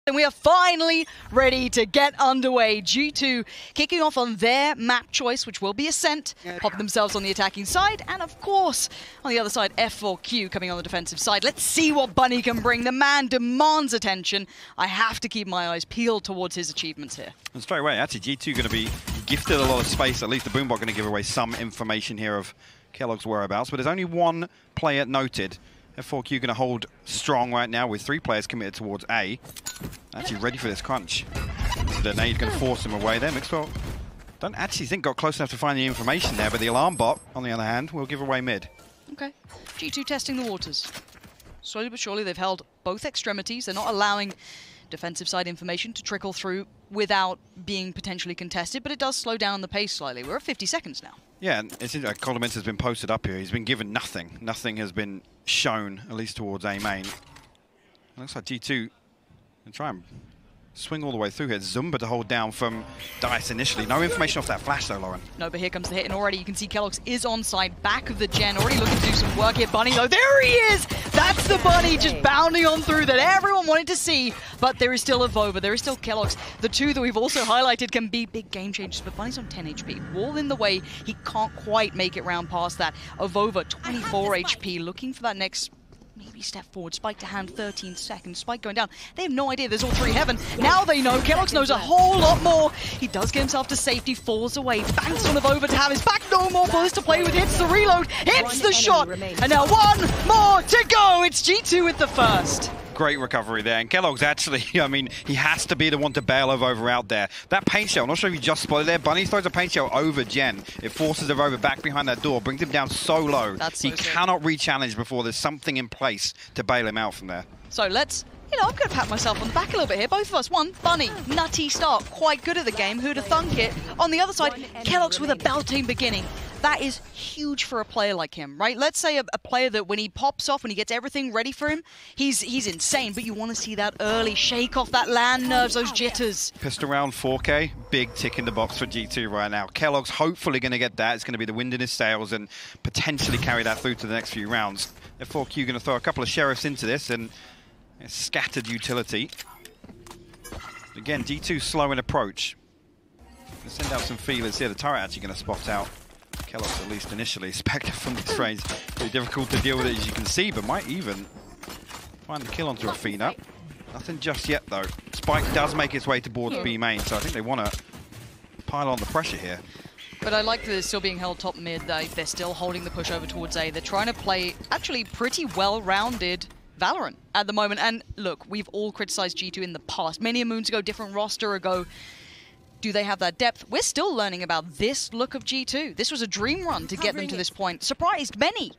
And we are finally ready to get underway. G2 kicking off on their map choice, which will be Ascent, pop themselves on the attacking side, and of course, on the other side, F4Q coming on the defensive side. Let's see what Bunny can bring. The man demands attention. I have to keep my eyes peeled towards his achievements here. And straight away, actually, G2 going to be gifted a lot of space. At least the Boombot going to give away some information here of keloqz whereabouts, but there's only one player noted. F4Q going to hold strong right now with 3 players committed towards A. Actually ready for this crunch. The nade going to force him away there. mixwell don't actually think got close enough to find the information there, but the alarm bot, on the other hand, will give away mid. Okay. G2 testing the waters. Slowly but surely they've held both extremities. They're not allowing defensive side information to trickle through without being potentially contested, but it does slow down the pace slightly. We're at 50 seconds now. Yeah, and it's koldamenta has been posted up here. He's been given nothing. Nothing has been shown, at least towards A main. Looks like G2 can try and swing all the way through here. Zunba to hold down from Dice initially. No information off that flash though, Lauren. No, but here comes the hit, and already you can see keloqz is on side back of the gen, already looking to do some work here. Bunny though, there he is! That's the Bunny just bounding on through that everyone wanted to see, but there is still AvovA, there is still keloqz. The two that we've also highlighted can be big game changers, but Bunny's on 10 HP. Wall in the way, he can't quite make it round past that. AvovA, 24 HP, looking for that next maybe step forward. Spike to hand, 13 seconds. Spike going down. They have no idea there's all 3 heaven. Now they know. keloqz knows a whole lot more. He does get himself to safety, falls away, banks on AvovA to have his back. No more bullets to play with. Hits the reload, hits the shot. And now one more to go. It's G2 with the first. Great recovery there, and keloqz actually, I mean, he has to be the one to bail AvovA out there. That paint shell, I'm not sure if you just spotted there, Bunny throws a paint shell over Gen. It forces AvovA back behind that door, brings him down so low. He cannot re-challenge before there's something in place to bail him out from there. So let's, I'm going to pat myself on the back a little bit here. Both of us. One, Bunny, nutty start, quite good at the game. Who'd have thunk it? On the other side, keloqz with a belting beginning. That is huge for a player like him, right? Let's say a player that when he pops off, when he gets everything ready for him, he's insane, but you want to see that early shake off that land nerves, those jitters. Pissed around 4K, big tick in the box for G2 right now. keloqz hopefully going to get that. It's going to be the wind in his sails and potentially carry that through to the next few rounds. F4Q going to throw a couple of sheriffs into this and scattered utility. Again, G2 slow in approach. Send out some feelers here. The turret actually going to spot out keloqz, at least initially. Spectre from this range. Very difficult to deal with it, as you can see, but might even find the kill onto Efina. Nothing just yet, though. Spike does make its way towards B main, so I think they want to pile on the pressure here. But I like that they're still being held top mid. They're still holding the push over towards A. They're trying to play actually pretty well-rounded Valorant at the moment. And look, we've all criticized G2 in the past. Many a moons ago, different roster ago. Do they have that depth? We're still learning about this look of G2. This was a dream run to get them to this point. Surprised many.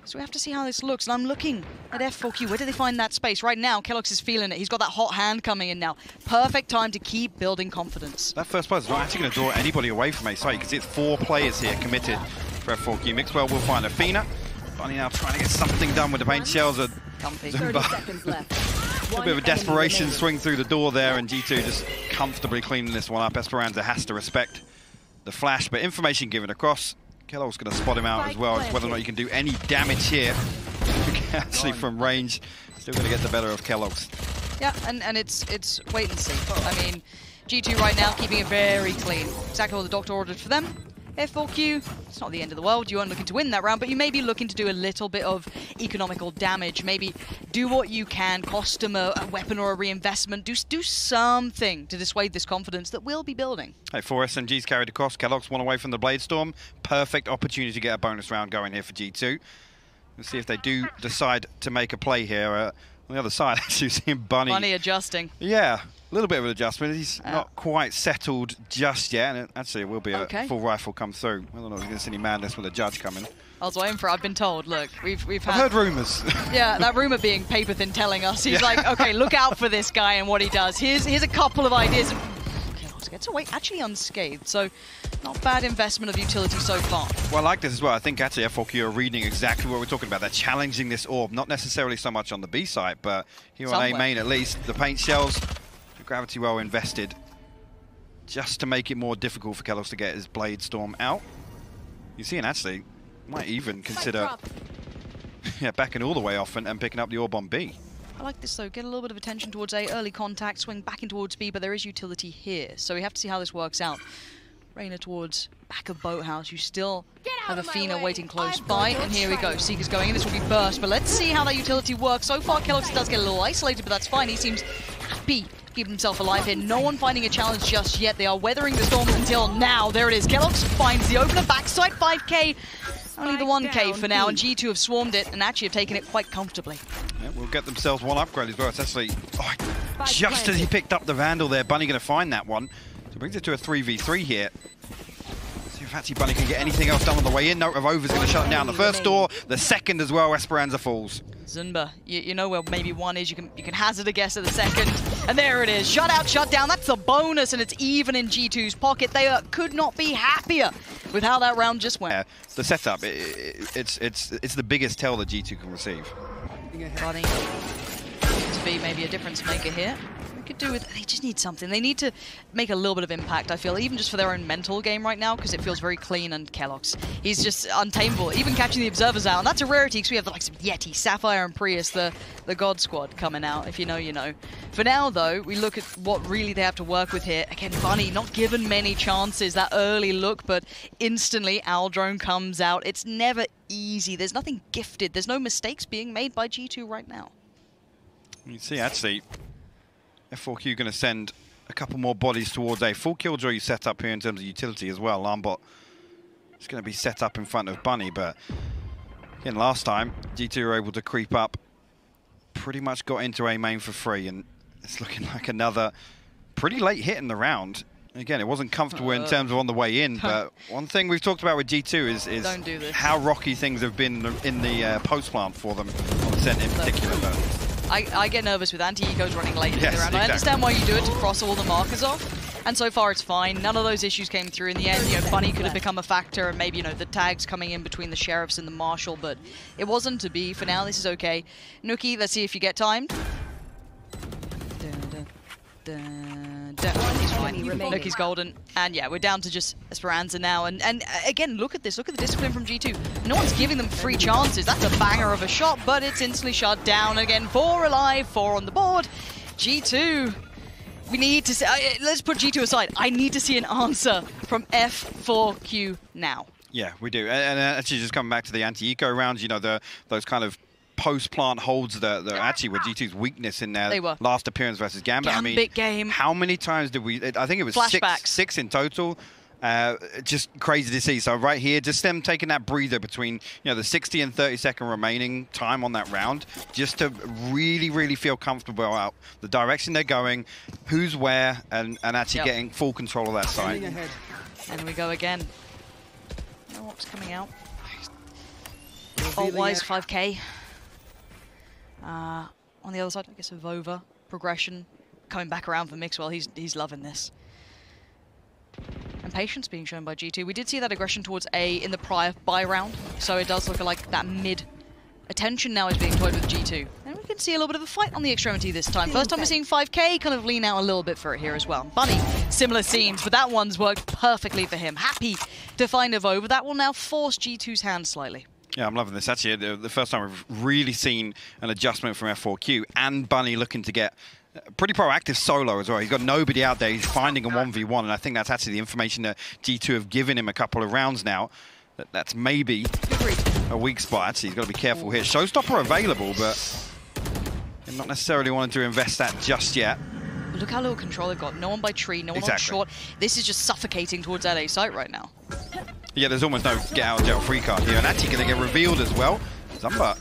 So we have to see how this looks. And I'm looking at F4Q. Where do they find that space? Right now, keloqz is feeling it. He's got that hot hand coming in now. Perfect time to keep building confidence. That first player is not actually going to draw anybody away from A site. You can see it's 4 players here committed for F4Q. mixwell will find Efina. Bunny now trying to get something done with the paint shells. A bit of a desperation swing through the door there, and G2 just comfortably cleaning this one up. Esperanza has to respect the flash, but information given across. keloqz going to spot him out as well. It's whether or not you can do any damage here. Actually, from range, still going to get the better of keloqz. Yeah, and it's wait and see. I mean, G2 right now keeping it very clean. Exactly what the doctor ordered for them. F4Q, it's not the end of the world. You aren't looking to win that round, but you may be looking to do a little bit of economical damage. Maybe do what you can, cost them a weapon or a reinvestment. Do something to dissuade this confidence that we'll be building. Hey, 4 SMGs carried across. keloqz one away from the Blade Storm. Perfect opportunity to get a bonus round going here for G2. Let's see if they do decide to make a play here. On the other side, actually seeing Bunny adjusting. Yeah, a little bit of an adjustment. He's not quite settled just yet, and actually it will be a full rifle come through. I don't know if we're going to see any madness with a judge coming. I was waiting for it. I've been told. Look, we've had... I've heard rumours. Yeah, that rumour being paper thin telling us. He's like, okay, look out for this guy and what he does. Here's a couple of ideas. Gets away actually unscathed, so not bad investment of utility so far. Well, I like this as well. I think actually F4Q are reading exactly what we're talking about. They're challenging this orb, not necessarily so much on the B side, but here on A main at least. The paint shells, the gravity well invested, just to make it more difficult for keloqz to get his Blade Storm out. You see, and actually might even consider backing all the way off and picking up the orb on B. I like this though, get a little bit of attention towards A, early contact, swing back in towards B, but there is utility here. So we have to see how this works out. Reyna towards back of Boathouse. You still have Efina waiting close by, and here we go. Seeker's going in, this will be burst, but let's see how that utility works. So far, keloqz does get a little isolated, but that's fine. He seems happy to keep himself alive here. No one finding a challenge just yet. They are weathering the storm until now. There it is. keloqz finds the opener, backside, 5K. Only the 1K for now, and G2 have swarmed it and actually have taken it quite comfortably. Yeah, we'll get themselves one upgrade as well. It's actually, just as he picked up the Vandal there, Bunny going to find that one. So brings it to a 3v3 here. See if actually Bunny can get anything else done on the way in. No, AvovA's going to shut down the first door, the second as well. Esperanza falls. Zunba, you know where maybe one is. You can hazard a guess at the second, and there it is. Shut out, shut down. That's a bonus, and it's even in G2's pocket. They could not be happier with how that round just went. The setup, it's the biggest tell that G2 can receive. Bunny to be maybe a difference maker here. We could do with, they just need something. They need to make a little bit of impact, I feel, even just for their own mental game right now, because it feels very clean, and keloqz, he's just untamable, even catching the observers out, and that's a rarity, because we have the likes of Yeti, Sapphire, and Prius, the God Squad coming out, if you know, you know. For now, though, we look at what really they have to work with here. Again, Bunny, not given many chances, that early look, but instantly, Aldrone comes out. It's never easy. There's nothing gifted. There's no mistakes being made by G2 right now. You see, actually, F4Q going to send a couple more bodies towards a full killjoy set up here in terms of utility as well. Lambot is going to be set up in front of Bunny, but again, last time G2 were able to creep up, pretty much got into A main for free, and it's looking like another pretty late hit in the round. Again, it wasn't comfortable in terms of on the way in, but one thing we've talked about with G2 is how rocky things have been in the post plant for them, on Scent in particular. But I get nervous with anti-ecos running late in the round. Exactly. I understand why you do it to cross all the markers off, and so far it's fine. None of those issues came through in the end. You know, Bunny could have become a factor, and maybe, you know, the tags coming in between the sheriffs and the marshal, but it wasn't to be. For now, this is okay. Nukkye, let's see if you get timed. He's fine. Nukkye's golden. And yeah, we're down to just Esperanza now. And again, look at this. Look at the discipline from G2. No one's giving them free chances. That's a banger of a shot, but it's instantly shut down. Again, 4 alive, 4 on the board. G2, we need to see, let's put G2 aside. I need to see an answer from F4Q now. Yeah, we do. And actually, just coming back to the anti-eco rounds, you know, those kind of post-plant holds that actually were G2's weakness in their last appearance versus Gambit. I mean, game. How many times did we... I think it was six in total. Just crazy to see. So right here, just them taking that breather between, you know, the 60 and 30-second remaining time on that round, just to really, really feel comfortable about the direction they're going, who's where, and actually getting full control of that site. And we go again. No ops coming out. Ult-wise, 5K. On the other side, I guess AvovA, progression, coming back around for mixwell. He's loving this. And patience being shown by G2. We did see that aggression towards A in the prior buy round, so it does look like that mid attention now is being toyed with G2. And we can see a little bit of a fight on the extremity this time. First time we're seeing 5K kind of lean out a little bit for it here as well. Bunny, similar scenes, but that one's worked perfectly for him. Happy to find AvovA. That will now force G2's hand slightly. Yeah, I'm loving this. Actually, the first time we've really seen an adjustment from F4Q, and Bunny looking to get pretty proactive solo as well. He's got nobody out there. He's finding a 1v1, and I think that's actually the information that G2 have given him a couple of rounds now. That's maybe a weak spot. Actually, he's got to be careful here. Showstopper available, but not necessarily wanting to invest that just yet. Look how little control they've got. No one by tree, no one on short. This is just suffocating towards that A site right now. Yeah, there's almost no get out of jail free card here, and actually going to get revealed as well. Zunba,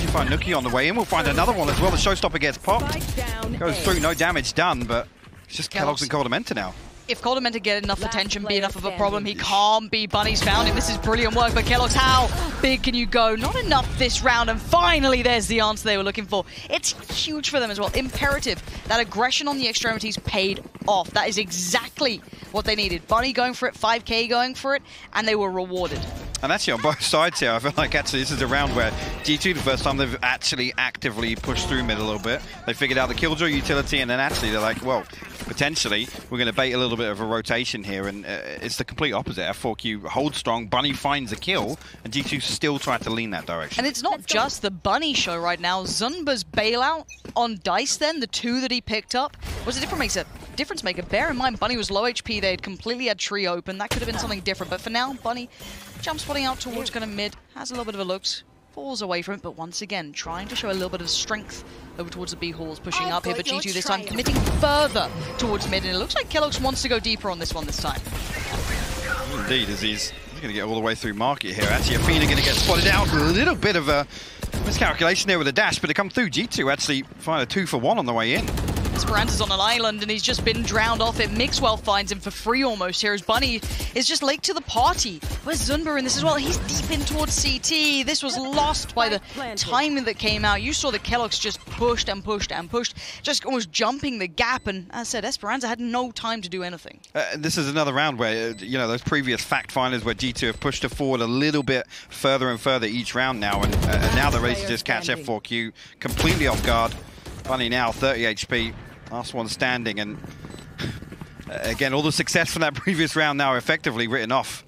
you find Nukkye on the way in. We'll find another one as well. The showstopper gets popped. Goes through, no damage done, but it's just keloqz and koldamenta now. If koldamenta get enough attention, be enough of a problem, he can't be Bunny's founding. This is brilliant work, but keloqz, how big can you go? Not enough this round, and finally there's the answer they were looking for. It's huge for them as well. Imperative. That aggression on the extremities paid off. That is exactly what they needed. Bunny going for it, 5K going for it, and they were rewarded. And actually on both sides here, I feel like actually this is a round where G2, the first time they've actually actively pushed through mid a little bit. They figured out the killjoy utility, and then actually they're like, well, potentially we're going to bait a little bit of a rotation here, and it's the complete opposite. F4Q holds strong, Bunny finds a kill, and G2 still try to lean that direction. And it's not just the Bunny show right now. Zunba's bailout on Dice then, the 2 that he picked up, was a difference maker. Bear in mind, Bunny was low HP, they had completely had tree open. That could have been something different, but for now, Bunny jump spotting out towards kind of mid, has a little bit of a looks, falls away from it, but once again, trying to show a little bit of strength over towards the B halls, pushing up here, but G2 this time committing further towards mid, and it looks like keloqz wants to go deeper on this one this time. Indeed, as he's going to get all the way through market here. Actually, Efina going to get spotted out. A little bit of a miscalculation there with a dash, but it come through. G2 actually find a 2-for-1 on the way in. Esperanza's on an island and he's just been drowned off it. Mixwell finds him for free almost here as Bunny is just late to the party. Where's Zunba in this as well? He's deep in towards CT. This was lost by the timing that came out. You saw the keloqz just pushed and pushed and pushed, just almost jumping the gap. And as I said, Esperanza had no time to do anything. This is another round where, you know, those previous fact finders where G2 have pushed it forward a little bit further and further each round now. And now they're ready to just catch F4Q completely off guard. Bunny now 30 HP, last one standing, and again, all the success from that previous round now effectively written off.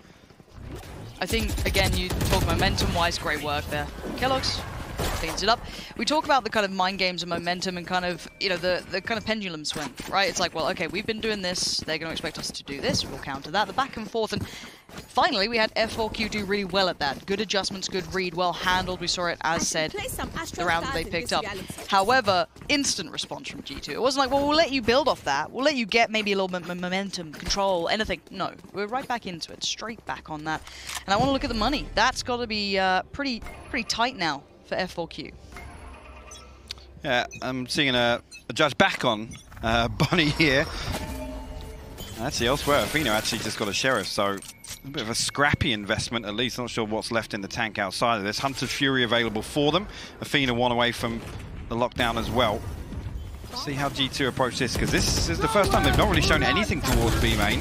I think, again, you talk momentum-wise, great work there. keloqz cleans it up. We talk about the kind of mind games and momentum and kind of, you know, the kind of pendulum swing, right? It's like, well, okay, we've been doing this, they're going to expect us to do this, we'll counter that, the back and forth, and finally, we had F4Q do really well at that. Good adjustments, good read, well handled. We saw it, as said, the round that they picked up. However, instant response from G2. It wasn't like, well, we'll let you build off that. We'll let you get maybe a little bit of momentum, control, anything. No, we're right back into it, straight back on that. And I want to look at the money. That's got to be pretty tight now for F4Q. Yeah, I'm seeing a judge back on Bunny here. Actually, elsewhere, Efina actually just got a sheriff, so a bit of a scrappy investment at least. Not sure what's left in the tank outside of this. Hunter's Fury available for them. Efina one away from the lockdown as well. See how G2 approach this, because this is the first time they've not really shown anything towards B main.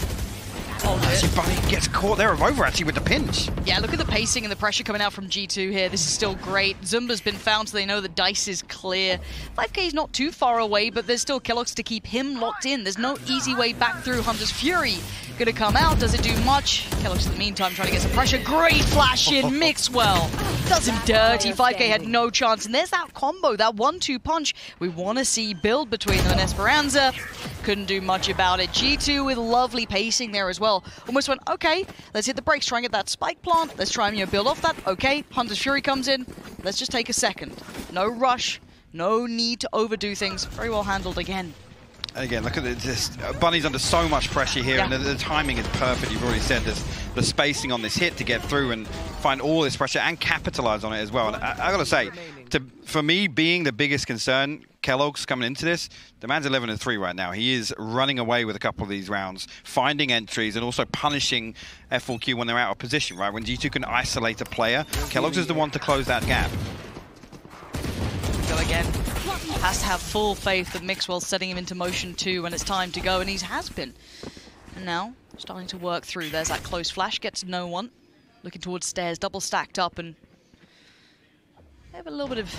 Oh, actually, Bunny gets caught there. AvovA actually with the pinch. Yeah, look at the pacing and the pressure coming out from G2 here. This is still great. Zumba's been found, so they know the Dice is clear. FiveK is not too far away, but there's still keloqz to keep him locked in. There's no easy way back through. Hunter's Fury gonna come out. Does it do much? keloqz in the meantime trying to get some pressure. Great flash in. Mixwell does him dirty. FiveK had no chance. And there's that combo, that 1-2 punch. We want to see build between them and Esperanza. Couldn't do much about it. G2 with lovely pacing there as well. Almost went, okay, let's hit the brakes, try and get that spike plant. Let's try and, you know, build off that. Okay, Hunter's Fury comes in. Let's just take a second. No rush. No need to overdo things. Very well handled again. Again, look at this. Bunny's under so much pressure here, and the timing is perfect. You've already said this. The spacing on this hit to get through and find all this pressure and capitalize on it as well. And I gotta say, for me, being the biggest concern, keloqz coming into this, the man's 11-3 right now. He is running away with a couple of these rounds, finding entries and also punishing F4Q when they're out of position, right? When G2 can isolate a player, keloqz is the one to close that gap. Go again. Has to have full faith that Mixwell's setting him into motion too when it's time to go, and he has been. And now, starting to work through. There's that close flash, gets no one. Looking towards stairs, double stacked up, and they have a little bit of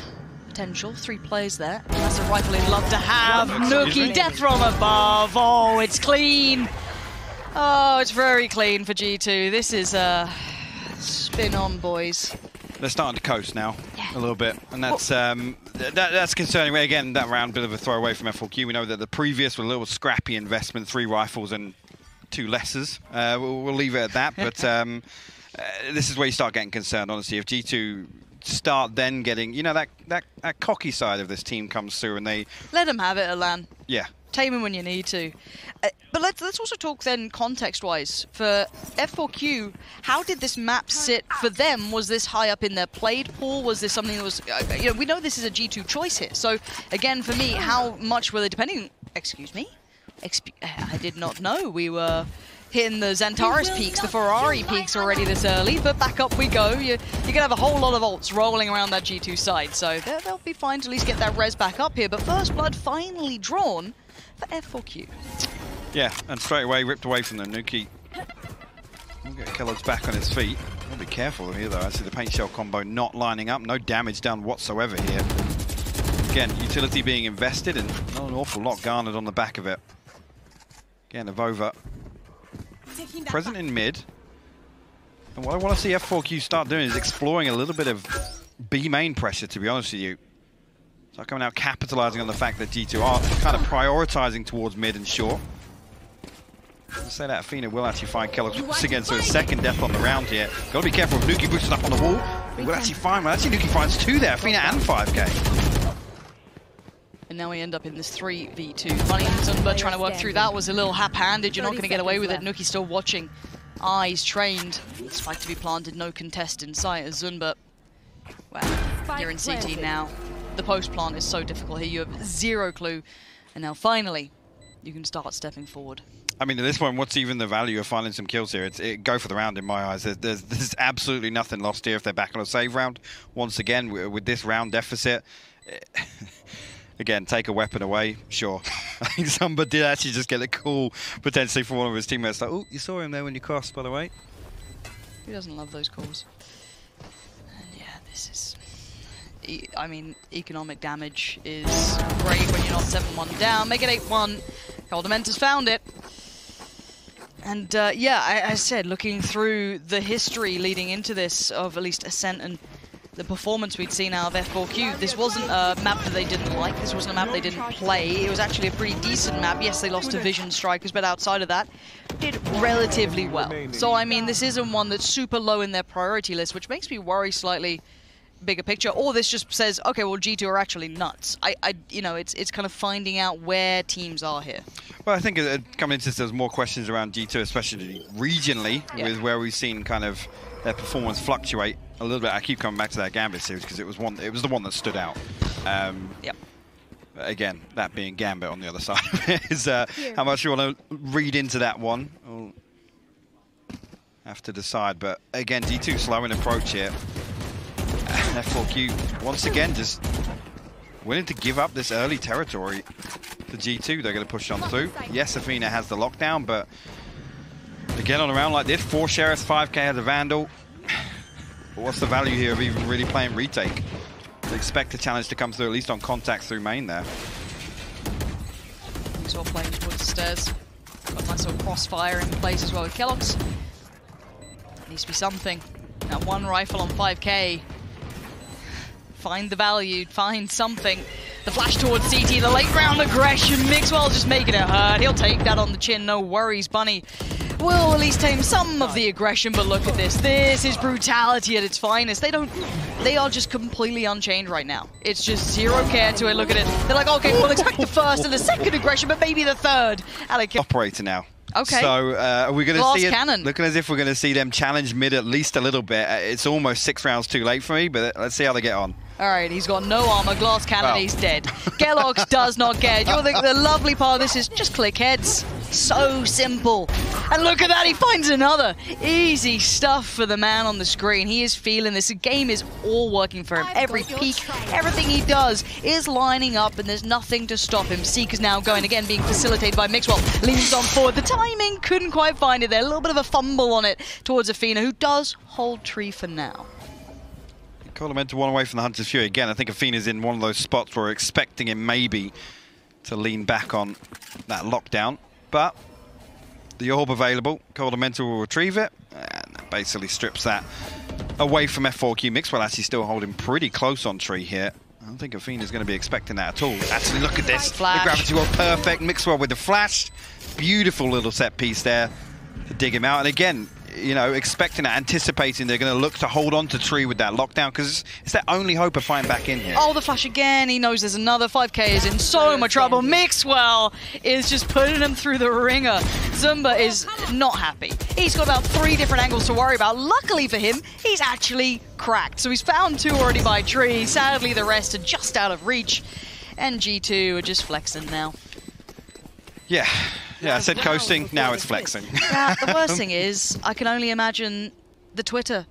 potential. 3 players there. That's a rifle he'd love to have. Nukkye, death from above. Oh, it's clean. Oh, it's very clean for G2. This is a spin on, boys. They're starting to coast now a little bit, and that's that's concerning. Again, that round, bit of a throwaway from F4Q. We know that the previous were a little scrappy investment, 3 rifles and 2 lessers. We'll leave it at that, but this is where you start getting concerned, honestly. If G2 start then getting, you know, that cocky side of this team comes through, and they let them have it, Alan. Yeah. Tame him when you need to. But let's also talk then context-wise. For F4Q, how did this map sit for them? Was this high up in their played pool? Was this something that was... you know, we know this is a G2 choice here. So, again, for me, how much were they depending... Excuse me? I did not know we were hitting the Xantares peaks, the Ferrari peaks already this early, but back up we go. You're going to have a whole lot of ults rolling around that G2 side, so they'll be fine to at least get that res back up here. But first blood finally drawn for F4Q. Yeah, and straight away ripped away from them. Nukkye will get keloqz back on his feet. Gotta be careful here though. I see the paint shell combo not lining up. No damage done whatsoever here. Again, utility being invested and not an awful lot garnered on the back of it. Again, AvovA present in mid. And what I want to see F4Q start doing is exploring a little bit of B main pressure, to be honest with you. So coming out capitalizing on the fact that G2 are kind of prioritizing towards mid and short. I'll say that Efina will actually find keloqz once again, so his second death on the round here. Gotta be careful if nukkye boosted up on the wall. He will actually find, well, actually nukkye finds two there, Efina and FiveK. And now we end up in this 3v2. Bunny and zunba trying to work through that was a little hap-handed. You're not going to get away with it. nukkye still watching. Eyes trained. Spike to be planted, no contest in sight as zunba. Well, you're in CT now. The post plant is so difficult here. You have zero clue. And now finally, you can start stepping forward. I mean, at this point, what's even the value of finding some kills here? Go for the round in my eyes. There's absolutely nothing lost here if they're back on a save round. Once again, with this round deficit, again, take a weapon away, sure. I think somebody did actually just get a call, potentially, for one of his teammates. Like, oh, you saw him there when you crossed, by the way. Who doesn't love those calls? And yeah, this is... I mean, economic damage is great when you're not 7-1 down. Make it 8-1. Koldamenta's found it. And yeah, I said, looking through the history leading into this of at least Ascent and the performance we'd seen out of F4Q, this wasn't a map that they didn't like. This wasn't a map they didn't play. It was actually a pretty decent map. Yes, they lost to Vision Strikers, but outside of that, did relatively well. So, I mean, this isn't one that's super low in their priority list, which makes me worry slightly bigger picture. Or this just says, okay, well, G2 are actually nuts. You know, it's kind of finding out where teams are here. Well, I think coming into this, there's more questions around G2, especially regionally, with where we've seen kind of their performance fluctuate a little bit. I keep coming back to that Gambit series because it was the one that stood out. Yep. Again, that being Gambit on the other side of it is how much you want to read into that one. We'll have to decide. But again, G2 slow in approach here. F4Q once again just willing to give up this early territory to G2. They're going to push on through. Yes, Efina has the lockdown, but again on a round like this, 4 sheriffs, FiveK has a vandal. What's the value here of even really playing retake? They expect a challenge to come through, at least on contact through main there. He's all playing towards the stairs. Got a nice little crossfire in place as well with keloqz. Needs to be something. Now one rifle on FiveK. Find the value, find something. The flash towards CT, the late round aggression. mixwell just making it hurt. He'll take that on the chin, no worries. Bunny will at least tame some of the aggression, but look at this. This is brutality at its finest. They are just completely unchained right now. It's just zero care to it. Look at it. They're like, okay, we'll expect the first and the second aggression, but maybe the third. Operator now. Okay. So are we going to see it? Cannon. Looking as if we're going to see them challenge mid at least a little bit. It's almost 6 rounds too late for me, but let's see how they get on. All right, he's got no armor, glass cannon, he's dead. keloqz does not care. The lovely part of this is just click heads. So simple. And look at that, he finds another. Easy stuff for the man on the screen. He is feeling this. The game is all working for him. Every peek, everything he does is lining up, and there's nothing to stop him. Seeker's now going again, being facilitated by mixwell. Leans on forward. The timing couldn't quite find it there. A little bit of a fumble on it towards Efina, who does hold tree for now. Koldamenta one away from the Hunter's Fury. Again, I think Efina's in one of those spots where we're expecting him maybe to lean back on that lockdown. But the orb available, Koldamenta will retrieve it, and that basically strips that away from F4Q. mixwell actually still holding pretty close on tree here. I don't think Efina's going to be expecting that at all. Actually, look at this. Flash. The gravity well perfect. mixwell with the flash. Beautiful little set piece there to dig him out. And again, you know, expecting that, anticipating they're going to look to hold on to tree with that lockdown, because it's their only hope of fighting back in here. Oh, the flash again. He knows there's another. FiveK is in so much trouble. mixwell is just putting him through the ringer. Zunba is not happy. He's got about 3 different angles to worry about. Luckily for him, he's actually cracked. So he's found 2 already by tree. Sadly, the rest are just out of reach. And G2 are just flexing now. Yeah. Yeah, I said coasting, now it's flexing. Yeah, the worst thing is, I can only imagine the Twitter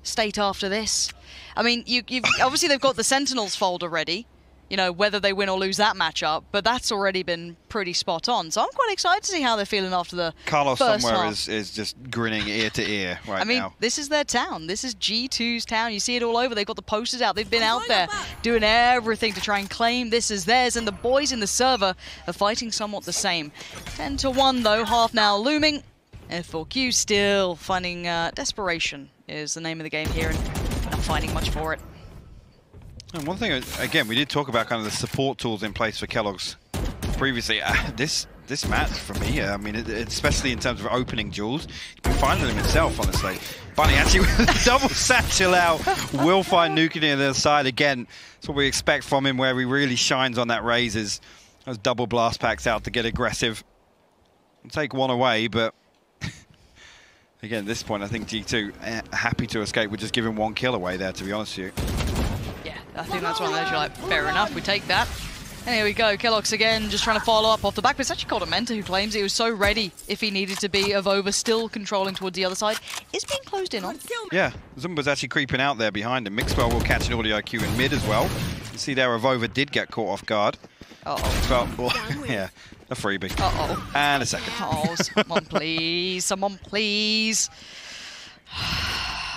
state after this. I mean, you've obviously they've got the Sentinels folder ready. you know, whether they win or lose that matchup, but that's already been pretty spot on. So I'm quite excited to see how they're feeling after the Carlos first somewhere half. is just grinning ear to ear right now. I mean, this is their town. This is G2's town. You see it all over. They've got the posters out. They've been out there doing everything to try and claim this is theirs, and the boys in the server are fighting somewhat the same. 10-1 though, half now looming. F4Q still finding desperation is the name of the game here, and not finding much for it. And one thing, again, we did talk about kind of the support tools in place for keloqz previously. This match, for me, I mean, especially in terms of opening duels, he's been finding them himself, honestly. Bunny actually with a double satchel out will find nukkye on the other side. Again, that's what we expect from him, where he really shines on that raise, is those double blast packs out to get aggressive. Take one away, but again, at this point, I think G2 happy to escape with just giving 1 kill away there, to be honest with you. I think that's one of those you're like, fair enough, we take that. And here we go, keloqz again, just trying to follow up off the back, but it's actually koldamenta who claims he was so ready if he needed to be. AvovA still controlling towards the other side. Is being closed in on. Yeah, Zunba's actually creeping out there behind him. Mixwell will catch an audio IQ in mid as well. You see there, AvovA did get caught off guard. Uh-oh. Well, yeah, a freebie. Uh-oh. And a second. Oh, someone please, someone please.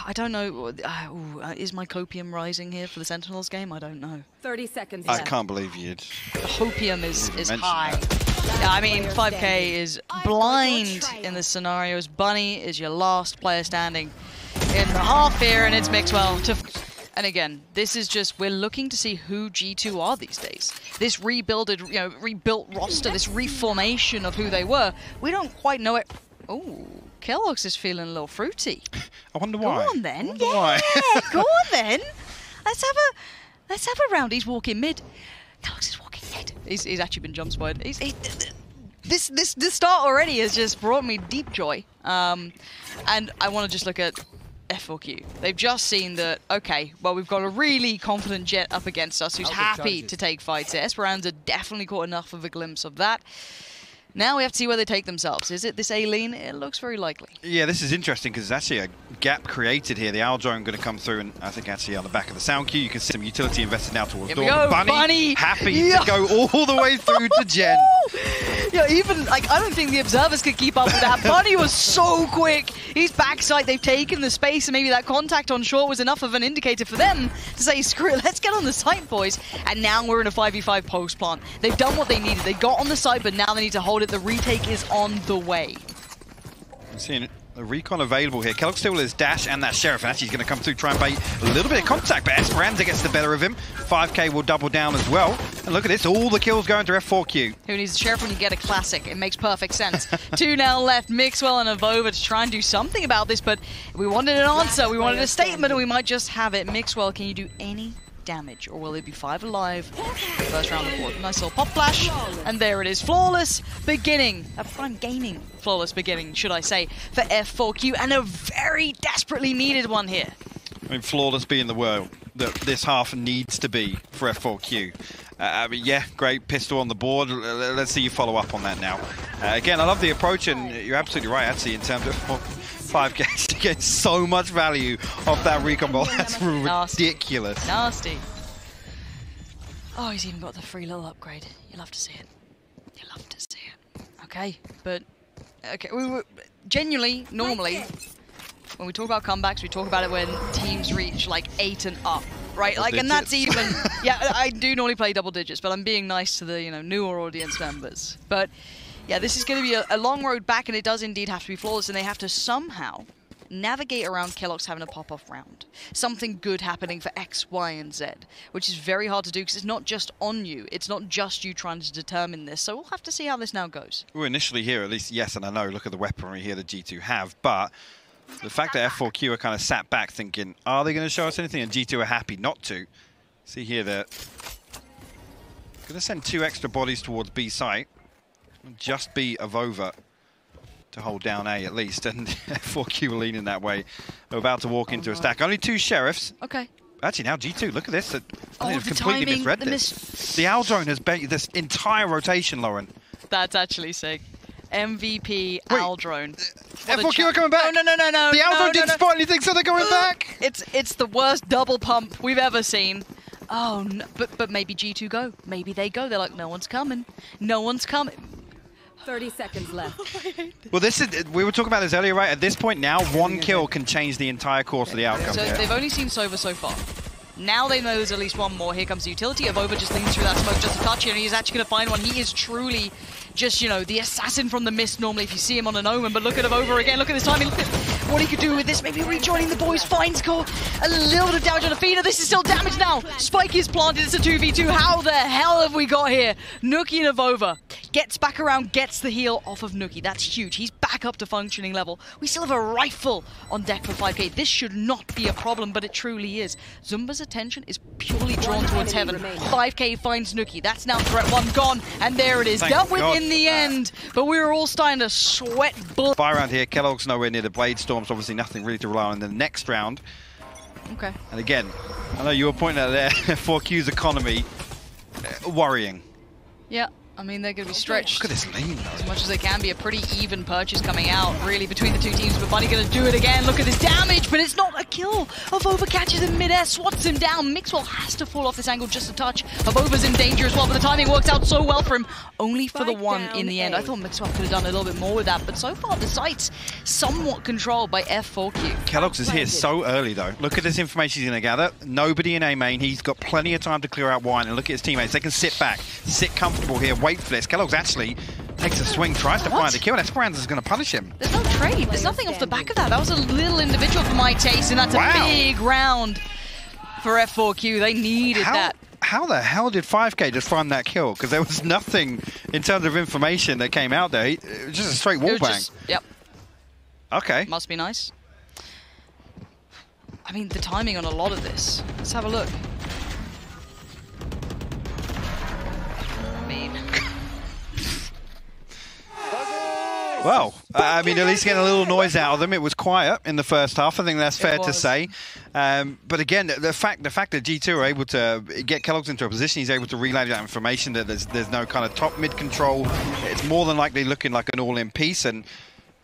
I don't know. Is my copium rising here for the Sentinels game? I don't know. 30 seconds I left. can't believe you'd... The hopium is high. That. Yeah, I mean, FiveK is blind in this scenario. As Bunny is your last player standing in the half here, and it's mixwell to... And again, this is just, we're looking to see who G2 are these days. This rebuilt roster, this reformation of who they were, we don't quite know it. Oh, keloqz is feeling a little fruity. I wonder why. Go on then. Yeah, why? Go on then. Let's have a round. He's walking mid. keloqz is walking mid. He's actually been jump spotted. This start already has just brought me deep joy. And I want to just look at F4Q. They've just seen that, okay, well, we've got a really confident Jet up against us who's happy to take fights. Esperanza definitely caught enough of a glimpse of that. Now we have to see where they take themselves. Is it this A-Lean? It looks very likely. Yeah, this is interesting because there's actually a gap created here. The owl drone going to come through, and I think actually on the back of the sound queue, you can see some utility invested now towards Here door. Bunny happy to go all the way through to Gen. Yeah, even, like, I don't think the observers could keep up with that. Bunny was so quick. He's backside. They've taken the space, and maybe that contact on short was enough of an indicator for them to say, screw it, let's get on the site, boys. And now we're in a 5v5 post plant. They've done what they needed. They got on the site, but now they need to hold it. The retake is on the way. I'm seeing a recon available here. keloqz still with his dash and that sheriff, and actually he's going to come through, try and bait a little bit of contact, but Esperanza gets the better of him. FiveK will double down as well. And look at this, all the kills going to F4Q. Who needs a sheriff when you get a classic? It makes perfect sense. 2 now left, mixwell and AvovA to try and do something about this, but we wanted an answer, we wanted a statement, and we might just have it. Mixwell, can you do any damage, or will it be 5 alive? First round of the board. Nice little pop flash, and there it is. Flawless beginning. A prime gaming flawless beginning, should I say, for F4Q, and a very desperately needed one here. I mean, flawless being the word that this half needs to be for F4Q. I mean, yeah, great pistol on the board. Let's see you follow up on that now. Again, I love the approach, and you're absolutely right, actually, in terms of FiveK to get so much value off that recon ball. That's ridiculous. Nasty. Oh, he's even got the free little upgrade. You love to see it. You love to see it. Okay, but okay, we were genuinely, normally, when we talk about comebacks, we talk about it when teams reach like 8 and up, right? Double like, digits. and that's even. Yeah, I do normally play double digits, but I'm being nice to the newer audience members. But yeah, this is going to be a long road back, and it does indeed have to be flawless, and they have to somehow navigate around keloqz having a pop-off round. Something good happening for X, Y, and Z, which is very hard to do because it's not just on you. It's not just you trying to determine this. So we'll have to see how this now goes. Well, initially here, at least, yes, and I know, look at the weaponry here that G2 have, but the fact that F4Q are kind of sat back thinking, are they going to show us anything? And G2 are happy not to. See here, they're going to send 2 extra bodies towards B site. Just be AvovA to hold down A at least, and F4Q are leaning that way. They're about to walk into a stack. Only 2 sheriffs. Okay. Actually, now G2, look at this. I think they've the completely timing, misread this. The owl drone has baited this entire rotation, Lauren. That's actually sick. MVP owl drone. F4Q are coming back. No. The owl drone didn't spot anything, so they're going back. It's the worst double pump we've ever seen. Oh, no, but maybe G2 go. Maybe they go. They're like, no one's coming. No one's coming. 30 seconds left. Well, this is, we were talking about this earlier, right? At this point now, one kill can change the entire course of the outcome. So they've only seen Sova so far. Now they know there's at least one more. Here comes the utility. AvovA just leans through that smoke just a touch, and he's actually going to find one. He is truly just, you know, the assassin from the mist normally if you see him on an Omen. But look at AvovA again. Look at this timing. Look at what he could do with this. Maybe rejoining the boys. Finds Cole. A little bit of damage on Efina. This is still damage now. Spike is planted. It's a 2v2. How the hell have we got here? nukkye and AvovA gets back around, gets the heal off of nukkye. That's huge. He's back up to functioning level. We still have a rifle on deck for FiveK. This should not be a problem, but it truly is. Zumba's attention is purely drawn towards heaven. FiveK finds nukkye. That's now threat one gone, and there it is. Dealt with in the end, but we were all starting to sweat blood. By round here, keloqz nowhere near the Blade Storms. Obviously nothing really to rely on in the next round. Okay. And again, I know you were pointing out there, F4Q's economy, worrying. Yeah. I mean, they're going to be stretched Look at this lane, as much as they can be. A pretty even purchase coming out, really, between the two teams. But Bunny going to do it again. Look at this damage, but it's not a kill. AvovA catches him mid-air, swats him down. Mixwell has to fall off this angle just a touch. AvovA's in danger as well, but the timing works out so well for him. Only for the one in the end. I thought Mixwell could have done a little bit more with that, but so far the site's somewhat controlled by F4Q. keloqz is here so early, though. Look at this information he's going to gather. Nobody in A main. He's got plenty of time to clear out wine, and look at his teammates. They can sit back, sit comfortable here, wait for this. keloqz actually takes a swing, tries to find the kill, and Esperanza's going to punish him. There's no trade. There's nothing off the back of that. That was a little individual for my taste, and that's a big round for F4Q. They needed that. How the hell did FiveK just find that kill? Because there was nothing in terms of information that came out there. It was just a straight wall bang. Yep. Okay. Must be nice. I mean, the timing on a lot of this. Let's have a look. I mean... Well, I mean, at least getting a little noise out of them. It was quiet in the first half. I think that's fair to say. But again, the fact that G2 are able to get keloqz into a position, he's able to relay that information that there's no kind of top mid control. It's more than likely looking like an all-in piece. And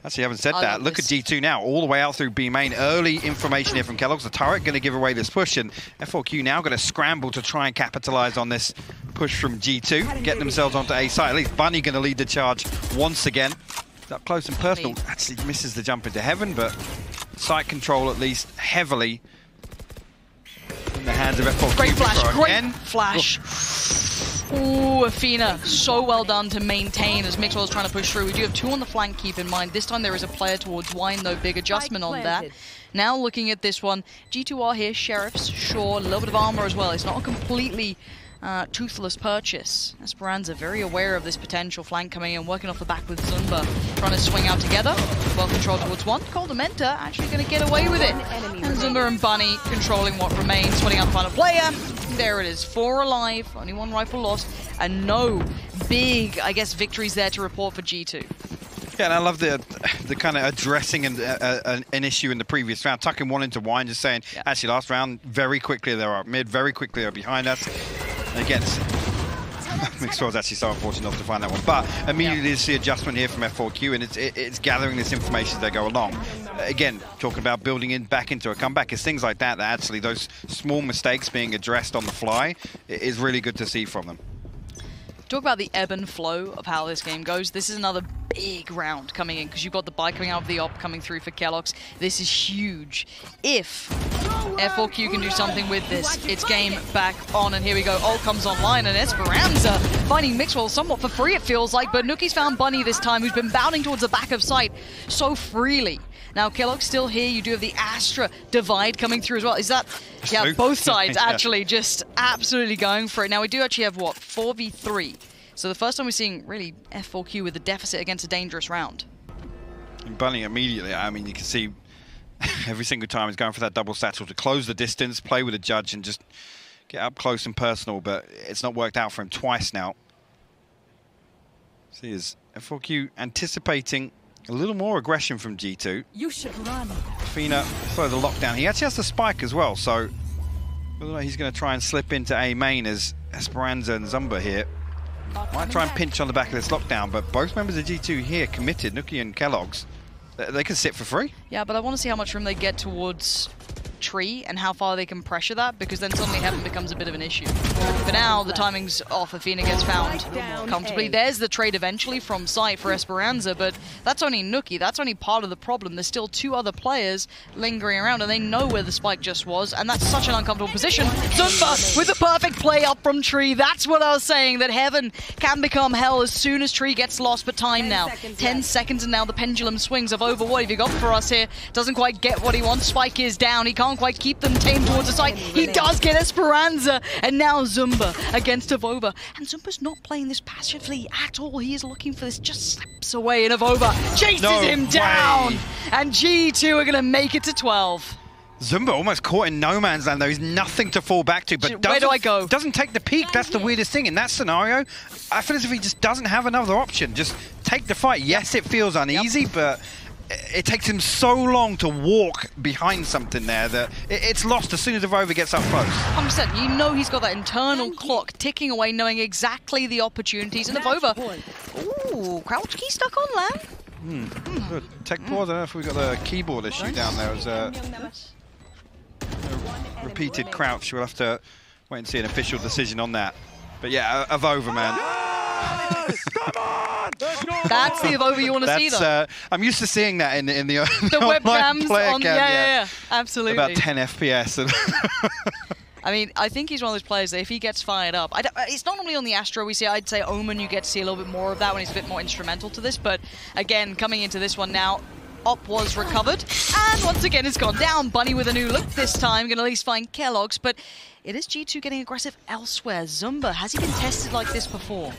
actually, having said that, look at G2 now, all the way out through B main. Early information here from keloqz. The turret going to give away this push, and F4Q now going to scramble to try and capitalize on this push from G2, get themselves onto A side. At least Bunny going to lead the charge once again. Up close and personal, actually misses the jump into heaven, but site control at least heavily in the hands of F4Q. Great flash, great flash. Ooh, Efina, so well done to maintain as Mixwell's trying to push through. We do have two on the flank, keep in mind. This time there is a player towards wine, though, big adjustment on that. Now looking at this one, G2 are here, Sheriffs, sure, a little bit of armor as well. It's not a completely toothless purchase. Esperanza very aware of this potential flank coming in, working off the back with Zunba, trying to swing out together. Well controlled towards one. koldamenta actually going to get away with it. And Zunba and Bunny controlling what remains, sweating out the final player. There it is, 4 alive, only 1 rifle lost, and no big, I guess, victories there to report for G2. Yeah, and I love the kind of addressing an issue in the previous round, tucking one into wine, just saying, actually, last round, very quickly they're up mid, very quickly they're behind us. And again, Mixwell's actually so unfortunate not to find that one. But immediately there's the adjustment here from F4Q, and it's gathering this information as they go along. Again, talking about building back into a comeback, it's things like that actually, those small mistakes being addressed on the fly, is really good to see from them. Talk about the ebb and flow of how this game goes. This is another big round coming in because you've got the buy coming out of the op coming through for keloqz. This is huge. If F4Q can do something with this, it's game back on, and here we go. Ult comes online, and Esperanza finding Mixwell somewhat for free, it feels like, but nukkye's found Bunny this time, who's been bounding towards the back of sight so freely. Now, keloqz still here. You do have the Astra divide coming through as well. Is that... Yeah, both sides actually just absolutely going for it. Now, we do actually have, what, 4v3. So the first time we're seeing, really, F4Q with a deficit against a dangerous round. And Bunny immediately, I mean, you can see every single time he's going for that double satchel to close the distance, play with a judge, and just get up close and personal, but it's not worked out for him twice now. See, is F4Q anticipating a little more aggression from G2. You should run. Efina throw the lockdown. He actually has the spike as well, so he's going to try and slip into A main as Esperanza and Zunba here. Might try and pinch on the back of this lockdown, but both members of G2 here committed, nukkye and keloqz. They can sit for free. Yeah, but I want to see how much room they get towards tree and how far they can pressure that, because then suddenly Heaven becomes a bit of an issue. For now, the timing's off. Efina gets found comfortably. There's the trade eventually from site for Esperanza, but that's only nukkye. That's only part of the problem. There's still 2 other players lingering around, and they know where the spike just was, and that's such an uncomfortable position. Zunba with the perfect play up from tree. That's what I was saying, that Heaven can become hell as soon as tree gets lost, but time now. 10 seconds, and now the pendulum swings. AvovA, what have you got for us here? Doesn't quite get what he wants. Spike is down. He can't quite keep them tamed towards the site. He does get Esperanza, and now Zunba against AvovA. And Zumba's not playing this passively at all. He is looking for this, just slaps away, and AvovA chases him down. And G2 are going to make it to 12. Zunba almost caught in no man's land, though. He's nothing to fall back to, but where do I go? Doesn't take the peek. That's the weirdest thing. In that scenario, I feel as if he just doesn't have another option. Just take the fight. Yes, it feels uneasy, but it takes him so long to walk behind something there that it's lost as soon as AvovA gets up close. 100%. You know he's got that internal clock ticking away, knowing exactly the opportunities. And AvovA, ooh, crouch key stuck on land. Good. Tech pause. I don't know if we've got the keyboard issue down there. It was a repeated crouch. We'll have to wait and see an official decision on that. But yeah, AvovA, man. That's the AvovA you want to see, though. I'm used to seeing that in the webcams player on, cam, yeah, absolutely. About 10 FPS. I mean, I think he's one of those players that if he gets fired up, it's not only on the Astro we see. I'd say Omen, you get to see a little bit more of that when he's a bit more instrumental to this. But again, coming into this one now, Op was recovered, and once again it's gone down. Bunny with a new look this time, gonna at least find keloqz, but it is G2 getting aggressive elsewhere. Zunba, has he been tested like this before?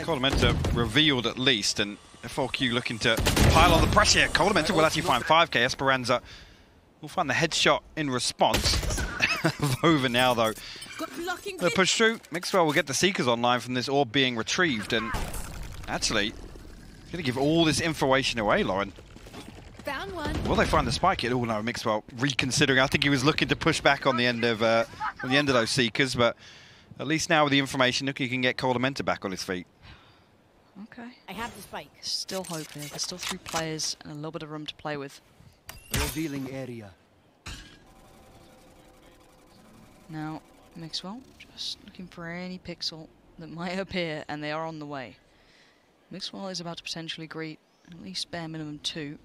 Koldamenta revealed at least, and F4Q looking to pile on the pressure. Koldamenta will actually find FiveK. Esperanza will find the headshot in response. AvovA now, though. The push through. mixwell will get the Seekers online from this orb being retrieved, and actually, going to give all this information away, Lauren. Found one. Will they find the spike? Oh no, mixwell reconsidering. I think he was looking to push back on the end of those Seekers, but at least now with the information, look, he can get Koldamenta back on his feet. Okay. I have the spike. Still hope here. There's still 3 players and a little bit of room to play with. Revealing area. Now, mixwell just looking for any pixel that might appear, and they are on the way. mixwell is about to potentially greet at least bare minimum 2.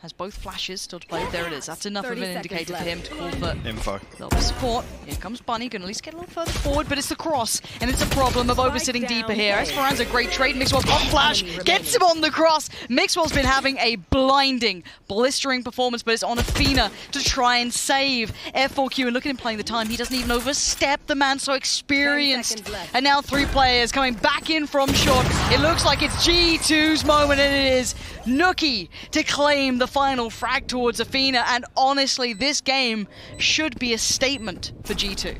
Has both flashes still to play. There it is. That's enough of an indicator for him to call for info. A little bit of support. Here comes Bunny. Can at least get a little further forward, but it's the cross, and it's a problem. AvovA sitting deeper here. Esperanza, great trade. mixwell pop flash, gets him on the cross. mixwell's been having a blinding, blistering performance, but it's on Efina to try and save F4Q. And look at him playing the time. He doesn't even overstep. The man so experienced. And now 3 players coming back in from short. It looks like it's G2's moment, and it is nukkye to claim the final frag towards Efina, and honestly, this game should be a statement for G2.